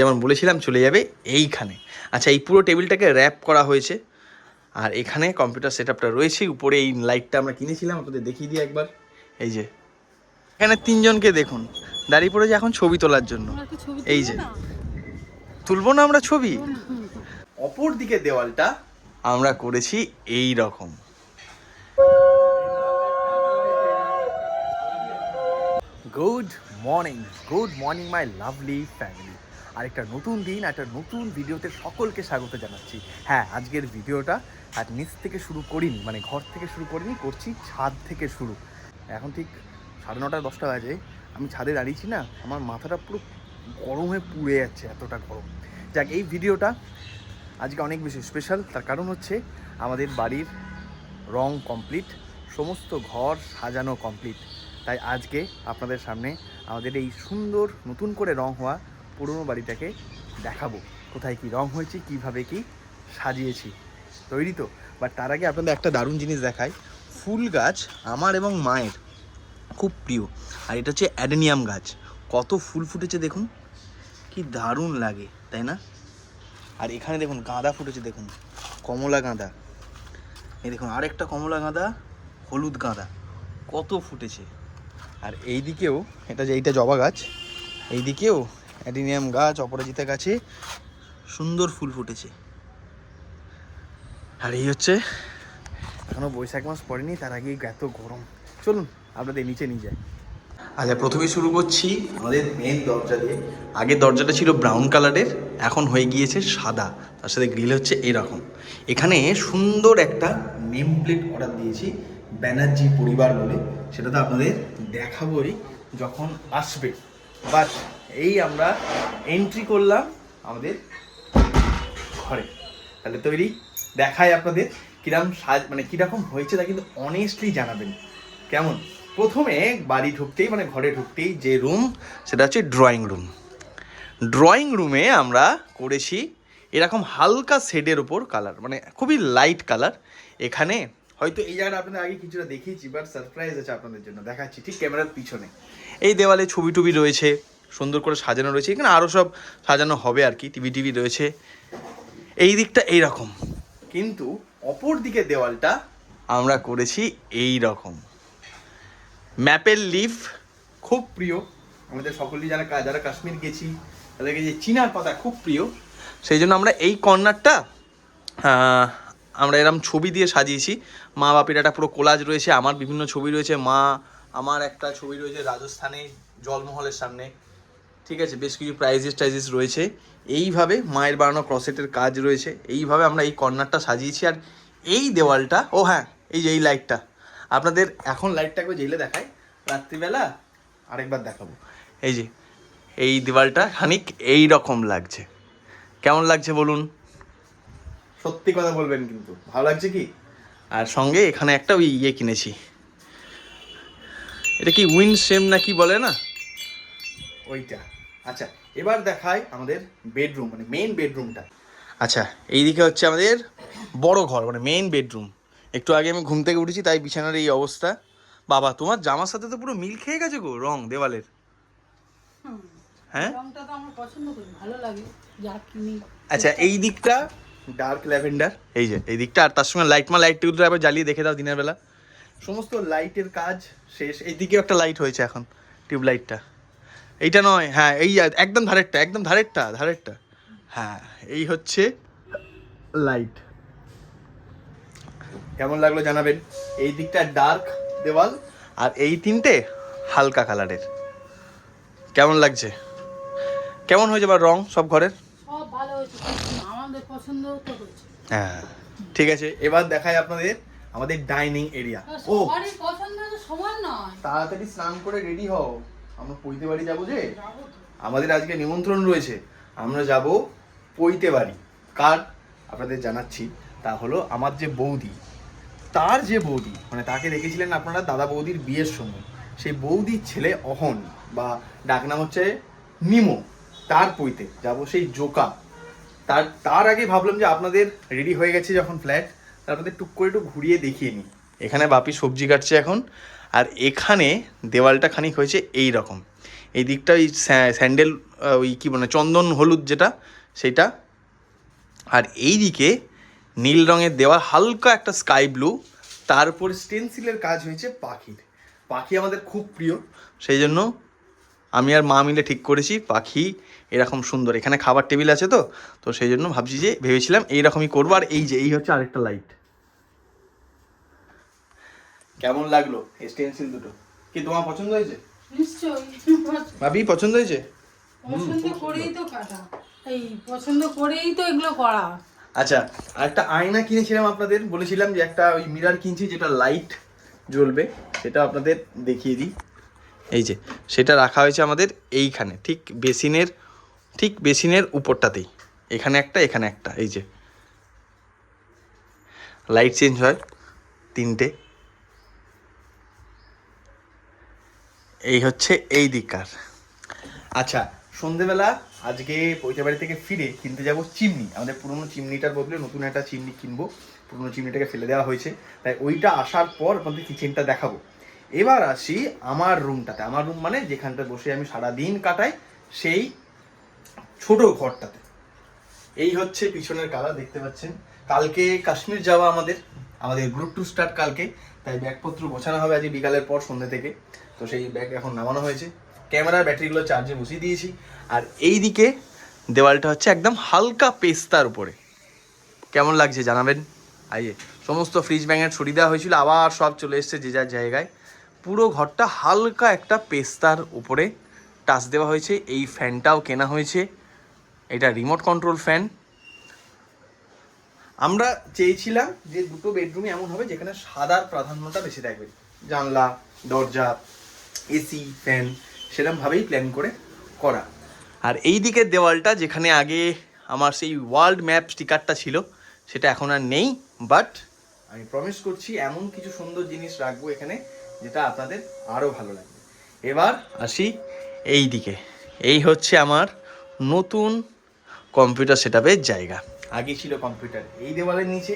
যেমন বলেছিলাম চলে যাবে এইখানে। আচ্ছা, এই পুরো টেবিলটাকে র্যাপ করা হয়েছে। আর এখানে কম্পিউটার সেট আপটা রয়েছে। উপরে এই লাইটটা আমরা কিনেছিলাম, আপনাদের দেখিয়ে দিই একবার। এই যে এখানে তিনজনকে দেখুন দাঁড়িয়ে পড়েছে এখন ছবি তোলার জন্য। এই যে তুলবো না আমরা ছবি। অপর দিকে দেওয়ালটা আমরা করেছি এই রকম। Good morning my lovely family. আর একটা নতুন দিন, একটা নতুন ভিডিওতে সকলকে স্বাগত জানাচ্ছি। হ্যাঁ, আজকের ভিডিওটা আর নিচ থেকে শুরু করিনি, মানে ঘর থেকে শুরু করিনি, করছি ছাদ থেকে শুরু। এখন ঠিক 9:30-10টা বাজে, আমি ছাদে দাঁড়িয়েছি না, আমার মাথাটা পুরো গরমে পুড়ে যাচ্ছে, এতটা গরম। যাক, এই ভিডিওটা আজকে অনেক বেশি স্পেশাল। তার কারণ হচ্ছে আমাদের বাড়ির রং কমপ্লিট, সমস্ত ঘর সাজানো কমপ্লিট। তাই আজকে আপনাদের সামনে আমাদের এই সুন্দর নতুন করে রং হওয়া পুরনো বাড়িটাকে দেখাবো, কোথায় কি রং হয়েছে, কিভাবে কি সাজিয়েছি। তৈরি তো? বাট তার আগে আপনাদের একটা দারুণ জিনিস দেখাই। ফুল গাছ আমার এবং মায়ের খুব প্রিয়, আর এটা হচ্ছে অ্যাডেনিয়াম গাছ। কত ফুল ফুটেছে দেখুন, কি দারুণ লাগে, তাই না? আর এখানে দেখুন গাঁদা ফুটেছে, দেখুন কমলা গাঁদা। এই দেখুন আরেকটা কমলা গাঁদা, হলুদ গাঁদা কত ফুটেছে। আর এই দিকেও এইটা জবা গাছ, এই দিকেও অ্যাডিনিয়াম গাছ, অপরাজিতা গাছে সুন্দর ফুল ফুটেছে। আর এই হচ্ছে এখনও বৈশাখ মাস পড়েনি, তার আগেই এত গরম। চলুন আপনাদের নিচে নিয়ে যাই। আচ্ছা, প্রথমে শুরু করছি আমাদের মেন দরজা দিয়ে। আগের দরজাটা ছিল ব্রাউন কালারের, এখন হয়ে গিয়েছে সাদা, তার সাথে গ্রিল হচ্ছে এরকম। এখানে সুন্দর একটা নেম প্লেট অর্ডার দিয়েছি, ব্যানার্জি পরিবার বলে। সেটা তো আপনাদের দেখাবোই যখন আসবে। বাট এই আমরা এন্ট্রি করলাম আমাদের ঘরে। তাহলে তৈরি, দেখাই আপনাদের কিরকম মানে কীরকম হয়েছে, তা কিন্তু অনেস্টলি জানাবেন কেমন। প্রথমে বাড়ি ঢুকতেই, মানে ঘরে ঢুকতেই যে রুম, সেটা হচ্ছে ড্রয়িং রুম। ড্রয়িং রুমে আমরা করেছি এরকম হালকা শেডের ওপর কালার, মানে খুবই লাইট কালার। এখানে হয়তো এই জায়গাটা আপনাদের আগে কিছুটা দেখিয়েছি, বাট সারপ্রাইজ আছে আপনাদের জন্য, দেখাচ্ছি ঠিক ক্যামেরার পিছনে। এই দেওয়ালে ছবি টুবি রয়েছে, সুন্দর করে সাজানো রয়েছে। এখানে আরও সব সাজানো হবে আর কি, টিভি রয়েছে। এই দিকটা এইরকম, কিন্তু অপর দিকে দেওয়ালটা আমরা করেছি এই রকম ম্যাপেল লিফ। খুব প্রিয় আমাদের সকলেই, যারা কাশ্মীর গেছি তাদেরকে যে চিনার পাতা খুব প্রিয়। সেই জন্য আমরা এই কর্নারটা আমরা এরকম ছবি দিয়ে সাজিয়েছি। মা বাপির একটা পুরো কোলাজ রয়েছে, আমার বিভিন্ন ছবি রয়েছে, আমার একটা ছবি রয়েছে রাজস্থানে জলমহলের সামনে, ঠিক আছে, বেশ কিছু প্রাইজেস রয়েছে। এইভাবে মায়ের বানানো ক্রসেটের কাজ রয়েছে। এইভাবে আমরা এই কর্নারটা সাজিয়েছি। আর এই দেওয়ালটা, ও হ্যাঁ, এই যে এই লাইটটা, আপনাদের এখন লাইটটা একবার জেলে দেখায়, রাত্রিবেলা আরেকবার দেখাবো। এই যে এই দেওয়ালটা খানিক এই রকম লাগছে, কেমন লাগছে বলুন? সত্যি কথা বলবেন কিন্তু, ভালো লাগছে কি? আর সঙ্গে এখানে একটা ওই কিনেছি, এটা কি উইন্ড সেম না কি বলে না, ওইটা। আচ্ছা, এবার দেখাই আমাদের বেডরুম, মানে মেইন বেডরুমটা। আচ্ছা, এইদিকে হচ্ছে আমাদের বড় ঘর, মানে মেইন বেডরুম। একটু আগে আমি ঘুম থেকে উঠেছি, তাই বিছানার এই অবস্থা। বাবা, তোমার জামার সাথে তো পুরো মিল খেয়ে গেছে গো রং দেওয়ালের। হ্যাঁ, রংটা তো আমার পছন্দ করি, ভালো লাগে যা কিনি। আচ্ছা, এই দিকটা ডার্ক ল্যাভেন্ডার, এই যে এই দিকটা, আর তার সঙ্গে লাইটগুলো আবার জ্বালিয়ে দেখে দাও দিনের বেলা। সমস্ত লাইটের কাজ শেষ। এইদিকে একটা লাইট হয়েছে এখন, টিউব লাইটটা। এইটা নয়, হ্যাঁ, এই একদম ধারেরটা। হ্যাঁ, এই হচ্ছে লাইট। কেমন লাগলো জানাবেন। এই দিকটা ডার্ক দেওয়াল, আর এই তিনটে হালকা কালারের। কেমন লাগছে? কেমন হয়েছে বা রং সব ঘরের? সব ভালো হয়েছে, আমাদের পছন্দ তো হয়েছে। হ্যাঁ, ঠিক আছে, এবার দেখাই আপনাদের আমাদের ডাইনিং এরিয়া। ও, পছন্দ তো সমান নয়। তাড়াতাড়ি স্নান করে রেডি হও, আমরা পৈতে বাড়ি যাবো যে। আমাদের আজকে নিমন্ত্রণ রয়েছে, আমরা যাব পৈতে বাড়ি। কার আপনাদের জানাচ্ছি, তা হলো আমার যে বৌদি, তার যে বৌদি, মানে তাকে দেখেছিলেন আপনারা দাদা বৌদির বিয়ের সময়, সেই বৌদির ছেলে অহন, বা ডাকনাম হচ্ছে নিমো, তার পৈতে যাব, সেই জোকা। তার আগে ভাবলাম যে আপনাদের রেডি হয়ে গেছে যখন ফ্ল্যাট, আপনাদের টুক করে একটু ঘুরিয়ে দেখিয়ে নিই। এখানে বাপি সবজি কাটছে এখন, আর এখানে দেওয়ালটা খানিক হয়েছে এই রকম। এই দিকটা ওই স্যান্ডেল ওই কী মানে চন্দন হলুদ যেটা সেটা, আর এই দিকে নীল রঙের দেওয়া হালকা একটা স্কাই ব্লু, তার উপর স্টেনসিলের কাজ হয়েছে পাখির। পাখি আমাদের খুব প্রিয়, সেই জন্য আমি আর মা মিলে ঠিক করেছি পাখি এরকম সুন্দর, এখানে খাবার টেবিল আছে তো, তো সেই জন্য ভাবছি যে ভেবেছিলাম এইরকমই করবো। আর এই যে এই হচ্ছে আরেকটা লাইট। কেমন লাগলো স্টেনসিল দুটো? কি তোমার পছন্দ হয়েছে? নিশ্চয়ই ভাবি পছন্দ হয়েছে? পছন্দ করেই তো কাটা, এই পছন্দ করেই তো এগুলো করা। আচ্ছা, আরেকটা আয়না কিনেছিলাম আপনাদের, বলেছিলাম যে একটা ওই মিরর কিনছি যেটা লাইট জ্বলবে, সেটা আপনাদের দেখিয়ে দিই। এই যে সেটা রাখা হয়েছে আমাদের এইখানে, ঠিক বেসিনের উপরটাতেই, এখানে একটা, এই যে লাইট চেঞ্জ হয় 3টে। এই হচ্ছে এই দিককার। আচ্ছা, সন্ধেবেলা আজকে পৈতে বাড়ি থেকে ফিরে কিনতে যাব চিমনি। আমাদের পুরনো চিমনিটার বদলে নতুন একটা চিমনি কিনবো, পুরনো চিমনিটাকে ফেলে দেওয়া হয়েছে, তাই ওইটা আসার পর আপনাদের কিচেনটা দেখাবো। এবার আসি আমার রুমটাতে। আমার রুম মানে যেখানটা বসে আমি সারাদিন কাটাই, সেই ছোট ঘরটাতে। এই হচ্ছে পিছনের কালার দেখতে পাচ্ছেন। কালকে কাশ্মীর যাওয়া আমাদের গ্রুপ টু স্টার্ট কালকে, তাই ব্যাগপত্র গোছানো হবে আজকে বিকালের পর সন্ধ্যে থেকে। তো সেই ব্যাগ এখন নামানো হয়েছে, ক্যামেরার ব্যাটারিগুলো চার্জে বসিয়ে দিয়েছি। আর এই দিকে দেওয়ালটা হচ্ছে একদম হালকা পেস্তার উপরে। কেমন লাগছে জানাবেন। আইয়ে সমস্ত ফ্রিজ ব্যাঙের ছড়িয়ে দেওয়া হয়েছিল, আবার সব চলে এসছে যে যার জায়গায়। পুরো ঘরটা হালকা একটা পেস্তার উপরে টাচ দেওয়া হয়েছে। এই ফ্যানটাও কেনা হয়েছে, এটা রিমোট কন্ট্রোল ফ্যান। আমরা চেয়েছিলাম যে দুটো বেডরুমই এমন হবে যেখানে সাদার প্রাধান্যটা বেশি থাকবে, জানলা দরজা এসি ফ্যান সেরকমভাবেই প্ল্যান করে করা। আর এই দিকের দেওয়ালটা যেখানে আগে আমার সেই ওয়ার্ল্ড ম্যাপ স্টিকারটা ছিল, সেটা এখন আর নেই, বাট আমি প্রমিস করছি এমন কিছু সুন্দর জিনিস রাখবো এখানে যেটা আপনাদের আরও ভালো লাগবে। এবার আসি এই দিকে। এই হচ্ছে আমার নতুন কম্পিউটার সেটআপের জায়গা। আগে ছিল কম্পিউটার এই দেওয়ালের নিচে,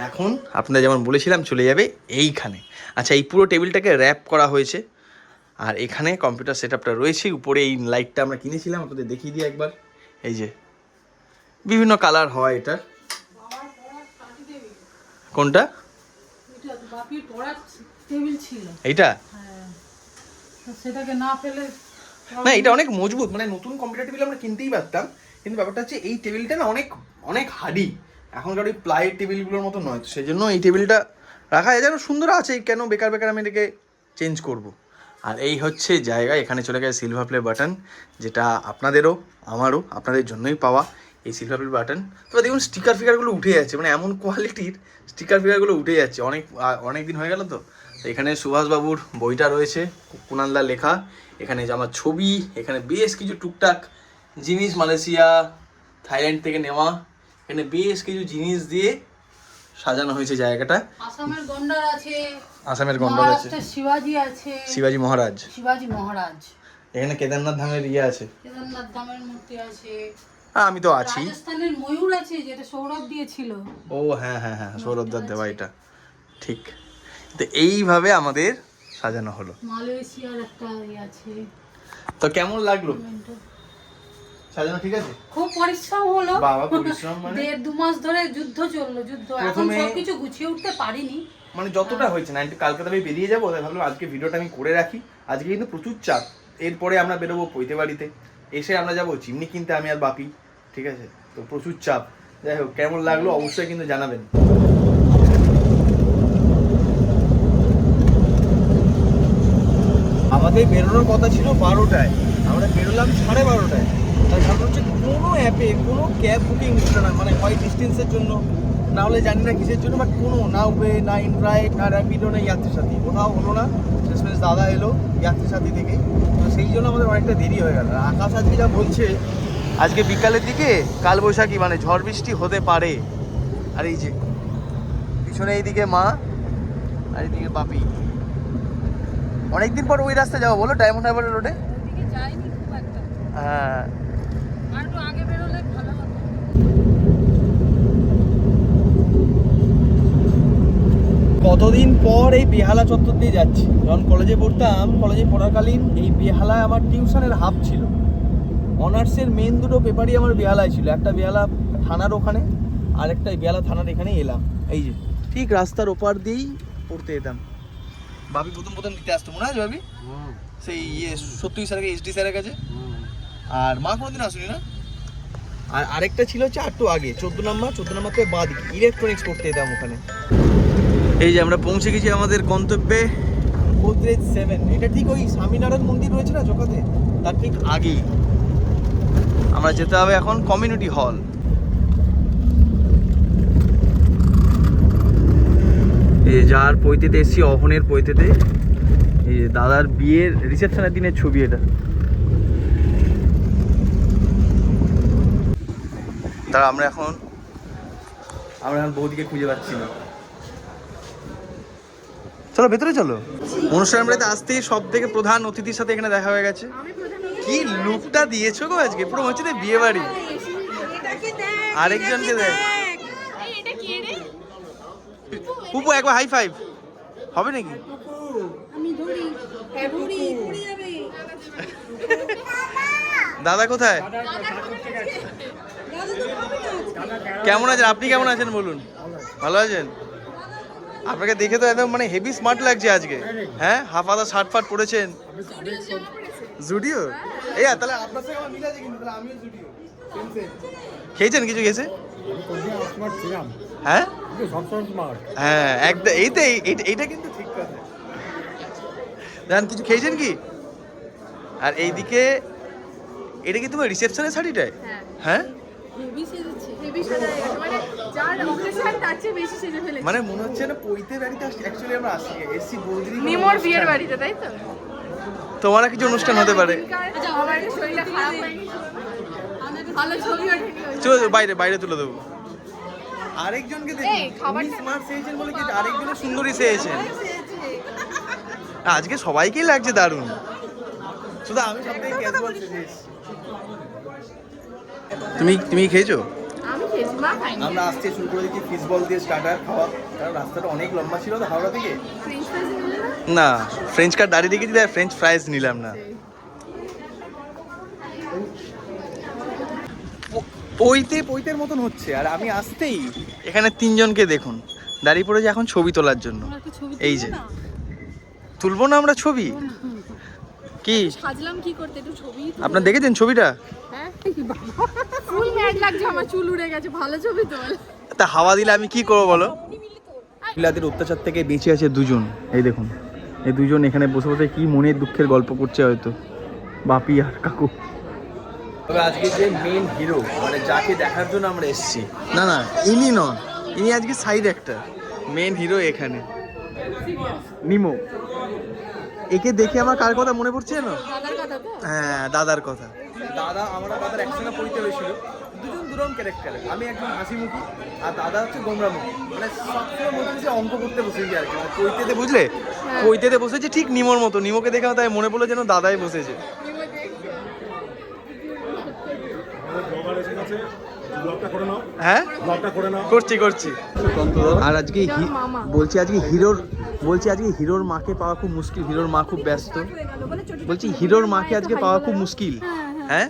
এখন আপনাদের যেমন বলেছিলাম চলে যাবে এইখানে। আচ্ছা, এই পুরো টেবিলটাকে র্যাপ করা হয়েছে, আর এখানে কম্পিউটার সেটআপটা রয়েছে। উপরে এই লাইটটা আমরা কিনেছিলাম, আপনাদের দেখিয়ে দিই একবার। এই যে বিভিন্ন কালার হয় এটা। কোনটা? এইটা সেটাকে না ফেলে না, এটা অনেক মজবুত, মানে নতুন কম্পিউটার টেবিল আমরা কিনতেই পারতাম, কিন্তু ব্যাপারটা হচ্ছে এই টেবিলটা না অনেক অনেক হার্ডি, এখনকার ওই প্লাইয়ের টেবিলগুলোর মতো নয়। তো সেই জন্য এই টেবিলটা রাখা যায়, যেন সুন্দর আছে, কেন বেকার বেকার আমি এটাকে চেঞ্জ করব। আর এই হচ্ছে জায়গা, এখানে চলে গেছে সিলভার প্লে বাটন, যেটা আপনাদেরও আমারও আপনাদের জন্যই পাওয়া এই সিলভার প্লে বাটন। তবে দেখুন স্টিকার ফিকারগুলো উঠে যাচ্ছে, মানে এমন কোয়ালিটির স্টিকার ফিকারগুলো উঠে যাচ্ছে, অনেক দিন হয়ে গেল তো। এখানে সুভাষবাবুর বইটা রয়েছে, কুনালদা লেখা, এখানে আমার ছবি, এখানে বেশ কিছু টুকটাক জিনিস মালয়েশিয়া থাইল্যান্ড থেকে নেওয়া, এখানে বেশ কিছু জিনিস দিয়ে সাজানো হয়েছে জায়গাটা। আসামের গন্ডার আছে, শিবাজি মহারাজ, এখানে কেদারনাথ ধামের আছে, কেদারনাথ ধামের মূর্তি আছে। আমি তো আছি। রাজস্থানের ময়ূর আছে, যেটা সৌরভ দিয়েছিল। ও হ্যাঁ, সৌরভদার দেওয়া, এটা ঠিক। তো এইভাবে আমাদের সাজানো হলো। মালয়েশিয়ার একটা আছে। তো কেমন লাগলো সাজানো? ঠিক আছে, খুব পরিশ্রম হলো বাবা, পরিশ্রম মানে 1.5-2 মাস ধরে যুদ্ধ চললো, এখন সবকিছু গুছিয়ে উঠতে পারিনি, মানে যতটা হয়েছে না। কালকে তবে বেরিয়ে যাবো, তাই ভাবলাম আজকে ভিডিওটা আমি করে রাখি। আজকে কিন্তু প্রচুর চাপ, এরপরে আমরা বেরোবো পৈতে বাড়িতে, এসে আমরা যাবো চিমনি কিনতে, আমি আর বাপি, ঠিক আছে? তো প্রচুর চাপ। যাই হোক, কেমন লাগলো অবশ্যই কিন্তু জানাবেন। আমাদের বেরোনোর কথা ছিল 12টায়, আমরা বেরোলাম 12:30টায়। তার কারণ হচ্ছে কোনো অ্যাপে কোনো ক্যাব বুকিং হচ্ছে না, মানে হয় ডিস্টেন্সের জন্য, না হলে জানি না কিসের জন্য, বাট কোনো না উবে না ইনড্রাইভ না র্যাপিডো না যাত্রী সাথী, কোথাও হলো না। শেষমেশ দাদা এলো যাত্রী সাথী থেকে, তো সেই জন্য আমাদের অনেকটা দেরি হয়ে গেল। আকাশ আজকে যা বলছে, আজকে বিকালের দিকে কালবৈশাখী, মানে ঝড় বৃষ্টি হতে পারে। আর এই যে পিছনে এইদিকে মা, আর এইদিকে বাপি। অনেকদিন পর ওই রাস্তায় যাবো বলো, ডায়মন্ড হারবার রোডে। হ্যাঁ, কতদিন পর এই বেহালা চত্বর দিয়ে যাচ্ছি। যখন কলেজে পড়তাম, কলেজে পড়াকালীন এই বেহালায় আমার টিউশনের হাব ছিল। অনার্সের মেন দুটো পেপারই আমার বেহালায় ছিল, একটা বেহালা থানার ওখানে আর একটা বেহালা থানার এখানে এলাম। এই যে ঠিক রাস্তার ওপার দিয়েই পড়তে যেতাম। ভাবি প্রথম দিতে আসতো, মনে আছে ভাবি? সেই সত্যি স্যারের এইচডি স্যারের কাছে। আর মা কোনোদিন আসুনি না? আর আরেকটা ছিল হচ্ছে একটু আগে 14 নম্বর থেকে বাঁ দিকে ইলেকট্রনিক্স পড়তে যেতাম ওখানে। এই যে আমরা পৌঁছে গেছি আমাদের গন্তব্যে, গোদরেজ 7। এটা ঠিক ওই স্বামীনারায়ণ মন্দির রয়েছে না চোখাতে, তার ঠিক আগেই। আমরা যেতে হবে এখন কমিউনিটি হল। এই যার পৈতেতে এসছি, অহনের পৈতেতে। এই যে দাদার বিয়ের রিসেপশনের দিনের ছবি এটা। তারা আমরা এখন বৌদিকে খুঁজে পাচ্ছি না। চলো ভেতরে চলো। অনুষ্ঠান বাড়িতে আসতেই সব থেকে প্রধান অতিথির সাথে এখানে দেখা হয়ে গেছে। কি লুকটা দিয়েছো গো আজকে, পুরো হচ্ছে বিয়ে বাড়ি। আরেকজনকে দেখ, পুপু একবার হাই ফাইভ হবে নাকি? দাদা কোথায়? কেমন আছেন আপনি? কেমন আছেন বলুন? ভালো আছেন? আপনাকে দেখে তো একদম মানে হেভি স্মার্ট লাগছে আজকে। হ্যাঁ, হাফ আদা শার্ট ফাট পরেছেন। জুডিও? এই তাহলে আপনার সাথে আমার মিল আছে কিন্তু, তাহলে আমিও জুডিও। খেয়েছেন কিছু? গেছে? হ্যাঁ হ্যাঁ একদম। এইটা কিন্তু ঠিক কথা। জান কিছু খেয়েছেন কি? আর এইদিকে এটা কি তোমার রিসেপশনের শাড়িটায়? হ্যাঁ মানে মনে হচ্ছে না পৈতে বাড়িতে অ্যাকচুয়ালি আমরা আসি, এসি বৌদির নিমোর বিয়ের বাড়িতে, তাই তো? তোমার কিছু অনুষ্ঠান হতে পারে। চলো বাইরে তুলে দেবো। আরেকজনকে দেখুন, স্মার্ট সেজেছেন বলে কি আরেকজনের সুন্দরী সেজেছেন। আজকে সবাইকেই লাগছে দারুণ, শুধু আমি সবথেকে ক্যাজুয়াল সেজেছি। তুমি খেয়েছো? আমরা আসতে শুরু করে দিচ্ছি ফিশ বল দিয়ে স্টার্টার খাওয়া, কারণ রাস্তাটা অনেক লম্বা ছিল তো হাওড়া থেকে। না ফ্রেঞ্চ কাট দাঁড়িয়ে দেখেছি, ফ্রেঞ্চ ফ্রাইজ নিলাম না। পৈতের মতন হচ্ছে। আর আমি আসতেই এখানে তিনজনকে দেখুন দাঁড়িয়ে পড়েছে এখন ছবি তোলার জন্য। এই যে তুলবো না আমরা ছবি? কি সাজলাম কি করতে, একটু ছবি আপনারা দেখেছেন ছবিটা? হ্যাঁ ফুল ম্যাট লাগছে, আমার চুল উড়ে গেছে, ভালো ছবি তোল। তা হাওয়া দিলে আমি কি করবো বলো? মহিলাদের অত্যাচার থেকে বেঁচে আছে দুজন। এই দেখুন এই দুজন এখানে বসে বসে কি মনের দুঃখের গল্প করছে হয়তো, বাপি আর কাকু। তবে আজকে যে মেন হিরো, মানে যাকে দেখার জন্য আমরা এসেছি, না ইনি নন, ইনি আজকে সাইড একটা মেন হিরো এখানে, নিমো। একে দেখে আমার কার কথা মনে পড়ছে না? হ্যাঁ দাদার কথা। দাদার একসঙ্গে পরিচয় হয়েছিল, দুজন দুরকম ক্যারেক্টার। আমি একজন হাসিমুখী আর দাদা হচ্ছে গোমরামুখী, মানে সবসময় মনে হচ্ছে অঙ্ক করতে বসেছি আর কি, মানে পৈতেতে বুঝলে, পৈতেতে বসেছে ঠিক নিমোর মতো। নিমোকে দেখে তাই মনে পড়লো যেন দাদাই বসেছে। হ্যাঁ করছি। আর আজকে হিরোর মাকে পাওয়া খুব মুশকিল। হিরোর মা খুব ব্যস্ত। বলছি হিরোর মাকে আজকে পাওয়া খুব মুশকিল। হ্যাঁ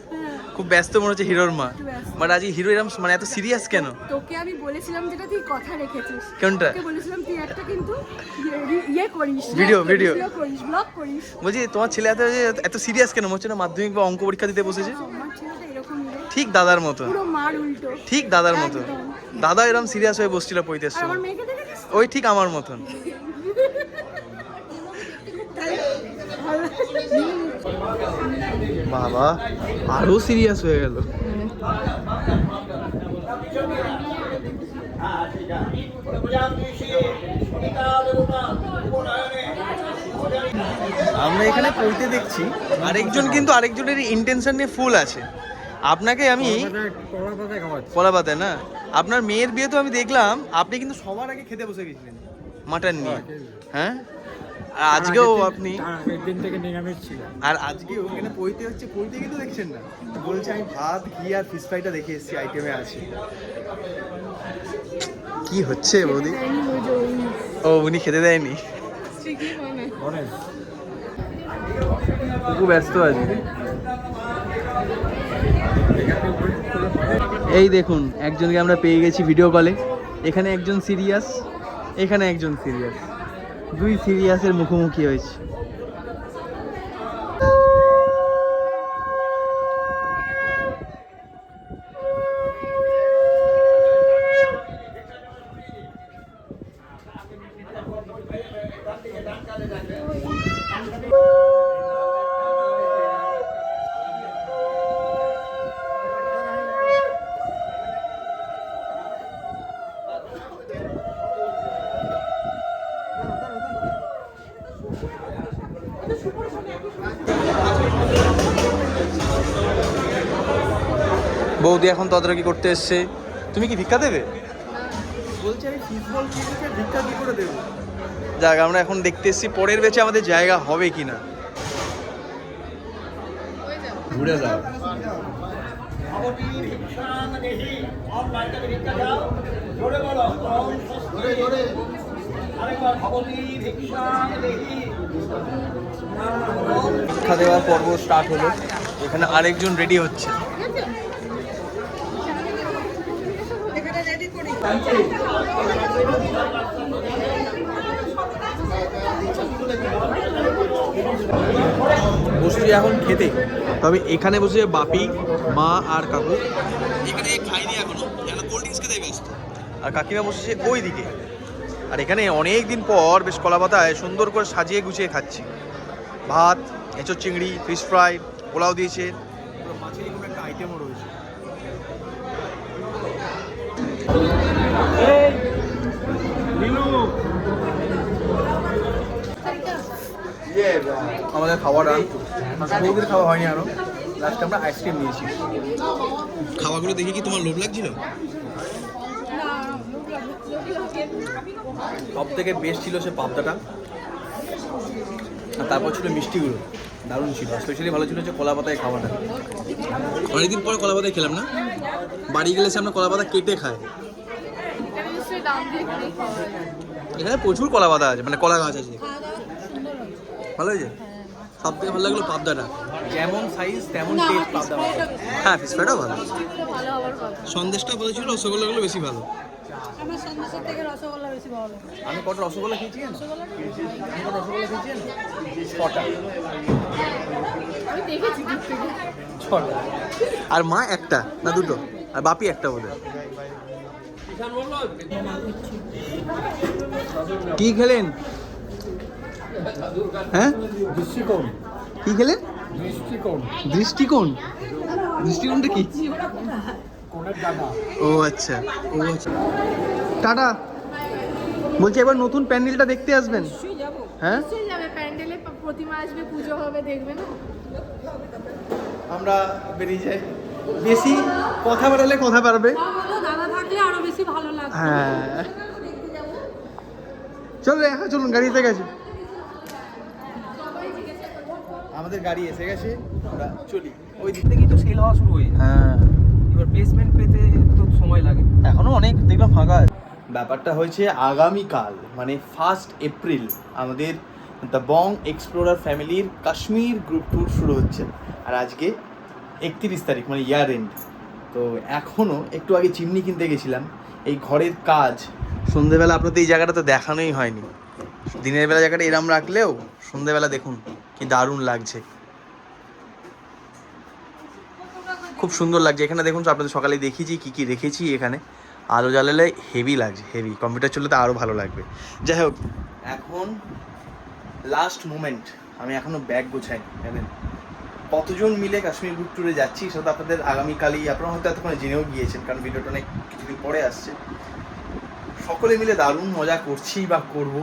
খুব ব্যস্ত মনে হচ্ছে হিরোর মা। মানে আজকে হিরো এরকম মানে এত সিরিয়াস কেন? তোকে আমি বলেছিলাম যেটা তুই কথা রেখেছিস। কোনটা? তোকে বলেছিলাম তুই একটা কিন্তু করিস, ভিডিও করিস, ব্লগ করিস। বলছি তোমার ছেলে এত সিরিয়াস কেন মনে হচ্ছে না? মাধ্যমিক বা অঙ্ক পরীক্ষা দিতে বসেছে। আমার ছেলেটা এরকম ঠিক দাদার মতো, পুরো মার উল্টো। ঠিক দাদার মতো। দাদা এরকম সিরিয়াস হয়ে বসছিল পৈতের সময়। আমার মেয়েকে দেখেছিস? ওই ঠিক আমার মতন। বাবা আরো সিরিয়াস হয়ে গেল। আমরা এখানে পৈতে দেখছি, আরেকজন কিন্তু আরেকজনের ইন্টেনশন নিয়ে ফুল আছে। আপনাকে আমি কলা পাতায় না, আপনার মেয়ের বিয়ে তো আমি দেখলাম আপনি কিন্তু সবার আগে খেতে বসে গেছিলেন মাটন নিয়ে। হ্যাঁ আজকেও আপনি আর আজকেও এখানে পৈতে হচ্ছে, পৈতে কিন্তু দেখছেন না, বলছে আমি ভাত ঘি আর ফিশ ফ্রাইটা দেখে এসেছি আইটেমে আছে। কি হচ্ছে বৌদি? ও উনি খেতে দেয়নি, খুব ব্যস্ত আছে। এই দেখুন একজনকে আমরা পেয়ে গেছি ভিডিও কলে। এখানে একজন সিরিয়াস, এখানে একজন সিরিয়াস, দুই সিরিয়াসের মুখোমুখি হয়েছে। বৌদি এখন তদারকি করতে এসছে। তুমি কি ভিক্ষা দেবে? বলছি আমি ফুটবল খেলতে ভিক্ষা কি করে দেবো? যাক আমরা এখন দেখতে এসছি পরের ব্যাচে আমাদের জায়গা হবে কিনা। ঘুরে যাও। ভিক্ষা দেওয়ার পর্ব স্টার্ট হলো। এখানে আরেকজন রেডি হচ্ছে। বসছি এখন খেতে, তবে এখানে বসে বাপি, মা আর কাকু। এখানে খাইনি এখনো, কোল্ড ড্রিঙ্কস খেতে ব্যস্ত। আর কাকিমা বসেছে ওই দিকে। আর এখানে অনেক দিন পর বেশ কলাপাতায় সুন্দর করে সাজিয়ে গুছিয়ে খাচ্ছি। ভাত, এঁচোড় চিংড়ি, ফিশ ফ্রাই, পোলাও দিয়েছে, মাছেরই কোনো একটা আইটেমও রয়েছে। আমাদের খাওয়া রান, বৌদির খাওয়া হয়নি আরো। লাস্ট আমরা আইসক্রিম নিয়েছি। খাওয়াগুলো দেখে কি তোমার লোভ লাগছিল? সব থেকে বেস্ট ছিল সে পাবদাটা, আর তারপর ছিল মিষ্টিগুলো, দারুণ ছিল। স্পেশালি ভালো ছিল যে কলা পাতায় খাওয়াটা। অনেকদিন পরে কলা পাতায় খেলাম না, বাড়ি গেলে সে আমরা কলা পাতা কেটে খাই। এখানে প্রচুর কলা পাতা আছে, মানে কলা গাছ আছে। ভালো হয়েছে। সব থেকে ভালো লাগলো পাবদাটা, যেমন সাইজ তেমন টেস্ট পাবদা। হ্যাঁ ফিশ ফ্রাইটাও ভালো। সন্দেশটা ভালো ছিল, রসগোল্লাগুলো বেশি ভালো। আমার সন্দেশের থেকে রসগোল্লা বেশি ভালো। আমি কটা রসগোল্লা খেয়েছি জানো? আমি কটা রসগোল্লা খেয়েছি জানো? 6টা। আমি দেখেছি দূর থেকে। 6টা। আর মা একটা না দুটো, আর বাপি একটা বলে। কি খেলেন? হ্যাঁ দৃষ্টিকোণ। কি খেলেন? দৃষ্টিকোণ। দৃষ্টিকোণ? দৃষ্টিকোণটা কি? ও আচ্ছা, ও আচ্ছা। টাটা। বলছি এবার নতুন প্যান্ডেলটা দেখতে আসবেন? হ্যাঁ যাবে, প্যান্ডেলে প্রতিমা আসবে, পুজো হবে, দেখবে না? আমরা বেরিয়ে যাই। বেশি কথা বাড়ালে কথা পারবে। দাদা থাকলে আরো বেশি ভালো লাগবে। হ্যাঁ চল রে, হ্যাঁ চলুন, গাড়িতে গেছে। আমাদের গাড়ি এসে গেছে, আমরা চলি। ওই দিক থেকেই তো সেল হওয়া শুরু হয়ে যায়। হ্যাঁ এবার প্লেসমেন্ট পেতে তো সময় লাগে, এখনো অনেক দেখলাম ফাঁকা আছে। ব্যাপারটা হয়েছে আগামীকাল মানে 1 এপ্রিল আমাদের দ্য বং এক্সপ্লোরার ফ্যামিলির কাশ্মীর গ্রুপ ট্যুর শুরু হচ্ছে। আর আজকে 31 তারিখ মানে ইয়ার এন্ড। তো এখনও একটু আগে চিমনি কিনতে গেছিলাম। এই ঘরের কাজ সন্ধেবেলা আপনাদের এই জায়গাটা তো দেখানোই হয়নি। দিনের বেলা জায়গাটা এরম রাখলেও সন্ধেবেলা দেখুন কি দারুণ লাগছে, খুব সুন্দর লাগছে। এখানে দেখুন তো আপনাদের সকালে দেখিয়েছি কী কী রেখেছি। এখানে আলো জ্বালালে হেভি লাগছে, হেভি। কম্পিউটার চললে তো আরও ভালো লাগবে। যাই হোক, এখন লাস্ট মোমেন্ট, আমি এখনও ব্যাগ গোছাইনি। জানেন কতজন মিলে কাশ্মীর গ্রুপ ট্যুরে যাচ্ছি সেটা আপনাদের আগামীকালই আপনারা হয়তো এতক্ষণে জেনেও গিয়েছেন, কারণ ভিডিওটা অনেক কিছুদিন পরে আসছে। সকলে মিলে দারুণ মজা করছি বা করব।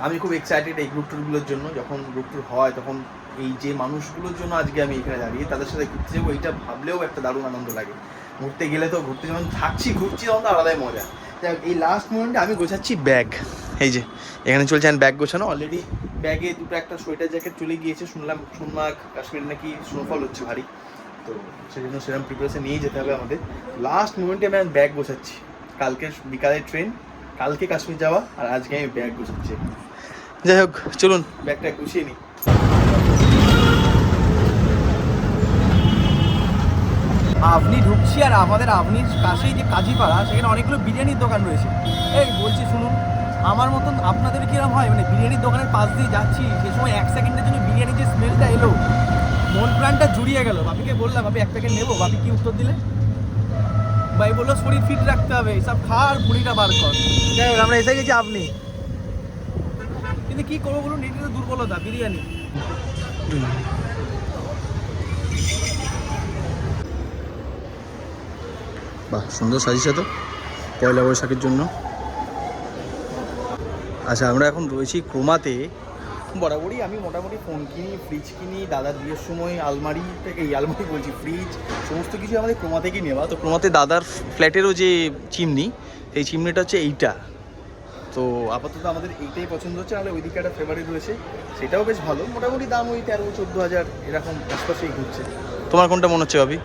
আমি খুব এক্সাইটেড এই গ্রুপ ট্যুরগুলোর জন্য। যখন গ্রুপ ট্যুর হয় তখন এই যে মানুষগুলোর জন্য আজকে আমি এখানে দাঁড়িয়ে তাদের সাথে ঘুরতে যাবো, এইটা ভাবলেও একটা দারুণ আনন্দ লাগে। ঘুরতে গেলে তো ঘুরতে যখন ঘুরছি তখন তো আলাদাই মজা। যাই এই লাস্ট মোমেন্টে আমি গোছাচ্ছি ব্যাগ। এই যে এখানে চলছে ব্যাগ গোছানো। অলরেডি ব্যাগে দুটো একটা সোয়েটার জ্যাকেট চলে গিয়েছে। শুনলাম সোনমার্গ কাশ্মীরে নাকি স্নোফল হচ্ছে ভারী, তো সেই জন্য সেরকম প্রিপারেশন নিয়ে যেতে হবে আমাদের। লাস্ট মোমেন্টে আমি ব্যাগ গোছাচ্ছি। কালকে বিকালের ট্রেন, কালকে কাশ্মীর যাওয়া আর আজকে আমি ব্যাগ গুছাচ্ছি। যাই হোক চলুন ব্যাগটা গুছিয়ে নিই। আপনি ঢুকছি আর আমাদের আপনির পাশেই যে কাজীপাড়া সেখানে অনেকগুলো বিরিয়ানির দোকান রয়েছে। এই বলছি শুনুন, আমার মতন আপনাদের কিরম হয়, মানে বিরিয়ানির দোকানের পাশ দিয়ে যাচ্ছি সে সময় 1 সেকেন্ডের জন্য বিরিয়ানির যে স্মেলটা এলো মন প্রাণটা জুড়িয়ে গেল। বাপিকে বললাম বাপি 1 প্যাকেট নেবো, বাপি কি উত্তর দিলে? ভাই বললো শরীর ফিট রাখতে হবে, সব খাওয়ার ভুড়িটা বার কর। যাই হোক আমরা এসে গেছি আপনি, কিন্তু কি করবো বলুন, এটি তো দুর্বলতা বিরিয়ানি। বাহ সুন্দর সাজিয়েছে তো পয়লা বৈশাখের জন্য। আচ্ছা আমরা এখন রয়েছি ক্রোমাতে। বরাবরই আমি মোটামুটি ফোন কিনি, ফ্রিজ কিনি, দাদার বিয়ের সময় আলমারি থেকে, এই আলমারি বলছি ফ্রিজ সমস্ত কিছু আমাদের ক্রোমা থেকেই নেওয়া। তো ক্রোমাতে দাদার ফ্ল্যাটেরও যে চিমনি, এই চিমনিটা হচ্ছে এইটা। তো আপাতত আমাদের এইটাই পছন্দ হচ্ছে, নাহলে ওইদিকে একটা ফেভারিট রয়েছে সেটাও বেশ ভালো, মোটামুটি দাম ওই 13-14 হাজার এরকম আশপাশেই ঘুরছে। তোমার কোনটা মনে হচ্ছে ভাবি?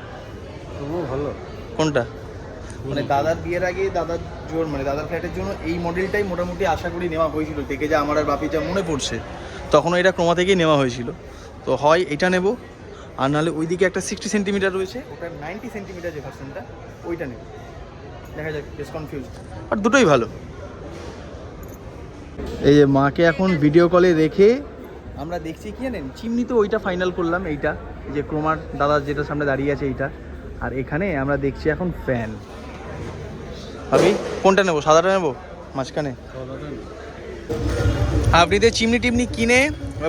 ভালো। কোনটা? মানে দাদার বিয়ের আগে দাদার মানে দাদার ফ্ল্যাটের জন্য এই মডেলটাই মোটামুটি আশা করি নেওয়া হয়েছিল, দেখে যা আমার আর বাপি যা মনে পড়ছে তখন এটা ক্রোমা থেকেই নেওয়া হয়েছিল। তো হয় এটা নেব, আর নাহলে ওইদিকে একটা 60 সেন্টিমিটার রয়েছে, ওটার 90 সেন্টিমিটার যে ভার্সনটা ওইটা নেব, দেখা যাক, বেশ কনফিউজ। আর দুটোই ভালো। এই যে মাকে এখন ভিডিও কলে রেখে আমরা দেখছি কি জানেন, চিমনি তো ওইটা ফাইনাল করলাম, এইটা এই যে ক্রোমার দাদার যেটা সামনে দাঁড়িয়ে আছে এইটা, আর এখানে আমরা দেখছি এখন ফ্যান। ভাবি কোনটা নেবো, সাদাটা নেবো মাঝখানে? আপনি তো চিমনি টিমনি কিনে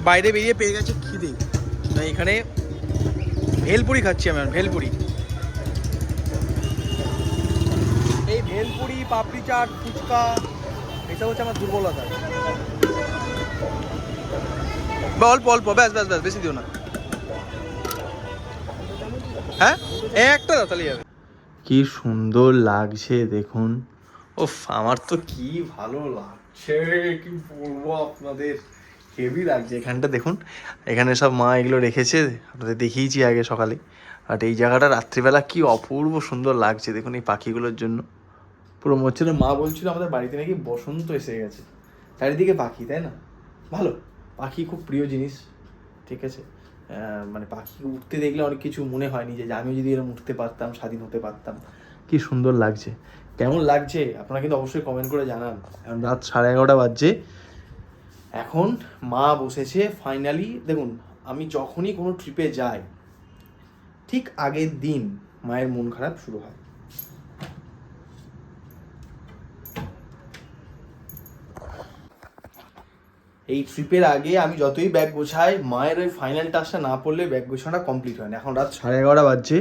বাইরে বেরিয়ে পেয়ে গেছে খিদে, তাই এখানে ভেলপুরি খাচ্ছি আমি, ভেলপুরি। এই ভেলপুরি, পাপড়ি চাট, ফুচকা এটা হচ্ছে আমার দুর্বলতা। অল্প অল্প, ব্যাস ব্যাস ব্যাস, বেশি দিও না। হ্যাঁ একটা দাও তাহলে যাবে। কি সুন্দর লাগছে দেখুন, ওফ আমার তো কি ভালো লাগছে, কি বলবো আপনাদের, হেভি লাগছে। এখানটা দেখুন, এখানে সব মা এগুলো রেখেছে, আপনাদের দেখিয়েছি আগে সকালে। আর এই জায়গাটা রাত্রিবেলা কি অপূর্ব সুন্দর লাগছে দেখুন এই পাখিগুলোর জন্য। পুরো মনে হচ্ছিল, মা বলছিল আমাদের বাড়িতে নাকি বসন্ত এসে গেছে, চারিদিকে পাখি, তাই না? ভালো, পাখি খুব প্রিয় জিনিস, ঠিক আছে। মানে পাখি উঠতে দেখলে অনেক কিছু মনে হয়নি যে আমিও যদি এরকম উঠতে পারতাম, স্বাধীন হতে পারতাম। কি সুন্দর লাগছে, কেমন লাগছে আপনারা কিন্তু অবশ্যই কমেন্ট করে জানান। এখন রাত 11:30 বাজছে, এখন মা বসেছে ফাইনালি। দেখুন আমি যখনই কোনো ট্রিপে যাই ঠিক আগের দিন মায়ের মন খারাপ শুরু হয়। এই ট্রিপের আগে আমি যতই ব্যাগ গোছাই, মায়ের ওই ফাইনাল টাচটা না পড়লে ব্যাগ গোছানোটা কমপ্লিট হয় না। এখন রাত 11:30 বাজছে,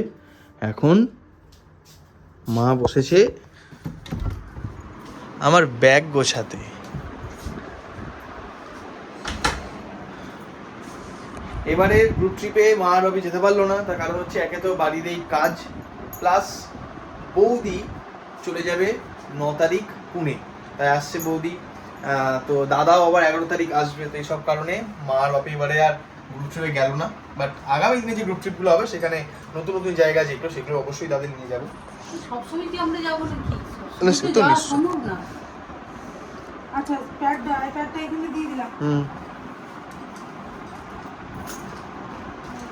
এখন মা বসেছে আমার ব্যাগ গোছাতে। এবারে গ্রুপ ট্রিপে মা আর রবি যেতে পারলো না, তার কারণ হচ্ছে একে তো বাড়ির এই কাজ, প্লাস বৌদি চলে যাবে 9 তারিখ পুনে, তাই আসছে বৌদি। তো দাদাও আবার 11 তারিখ আসবে, তো এইসব কারণে মা আর বাপি এবারে আর গ্রুপ ট্রিপে গেল না। বাট আগামী দিনে যে গ্রুপ ট্রিপগুলো হবে সেখানে নতুন নতুন জায়গা যেগুলো, সেগুলো অবশ্যই তাদের নিয়ে যাবো। সবসময় কি আমরা যাবো নাকি? না, সে তো যাওয়া নিশ্চয়ই। সম্ভব না। আচ্ছা আইপ্যাডটা এখানে দিয়ে দিলাম।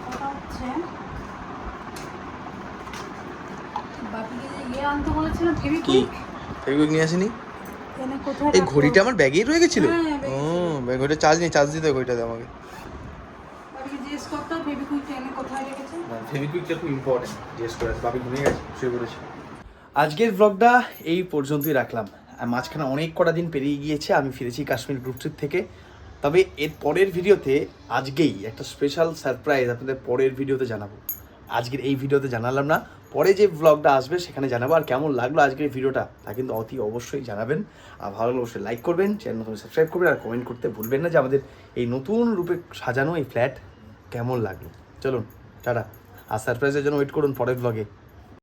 কথা হচ্ছে বাপিকে যে ইয়ে আনতে বলেছিলাম, কি ফেভিকুইক, ফেভিকুইক নিয়ে আসিনি? এনে কোথায় এই রাখবো? ঘড়িটা আমার ব্যাগেই রয়ে গেছিল। হ্যাঁ, ও ঘড়িটা চার্জ নেই, চার্জ দিতে ঘড়িটাতে আমাকে। বাপিকে জিজ্ঞেস করতে হবে ফেভিকুইকটা এনে কোথায় রেখেছে। ফেভিকুইকটা খুব ইম্পর্টেন্ট, জিজ্ঞেস করে বাপি ঘুমিয়ে গেছে, শুয়ে পড়েছে। আজকের ব্লগটা এই পর্যন্তই রাখলাম। মাঝখানে অনেক কটা দিন পেরিয়ে গিয়েছে, আমি ফিরেছি কাশ্মীর গ্রুপ ট্রিপ থেকে। তবে এর পরের ভিডিওতে আজকেই একটা স্পেশাল সারপ্রাইজ আপনাদের পরের ভিডিওতে জানাবো। আজকের এই ভিডিওতে জানালাম না, পরে যে ব্লগটা আসবে সেখানে জানাবো। আর কেমন লাগলো আজকের ভিডিওটা তা কিন্তু অতি অবশ্যই জানাবেন। আর ভালো লাগলে অবশ্যই লাইক করবেন, চ্যানেল নতুন সাবস্ক্রাইব করবেন, আর কমেন্ট করতে ভুলবেন না যে আমাদের এই নতুন রূপে সাজানো এই ফ্ল্যাট কেমন লাগলো। চলুন টাটা, আর সারপ্রাইজের জন্য ওয়েট করুন পরের ব্লগে।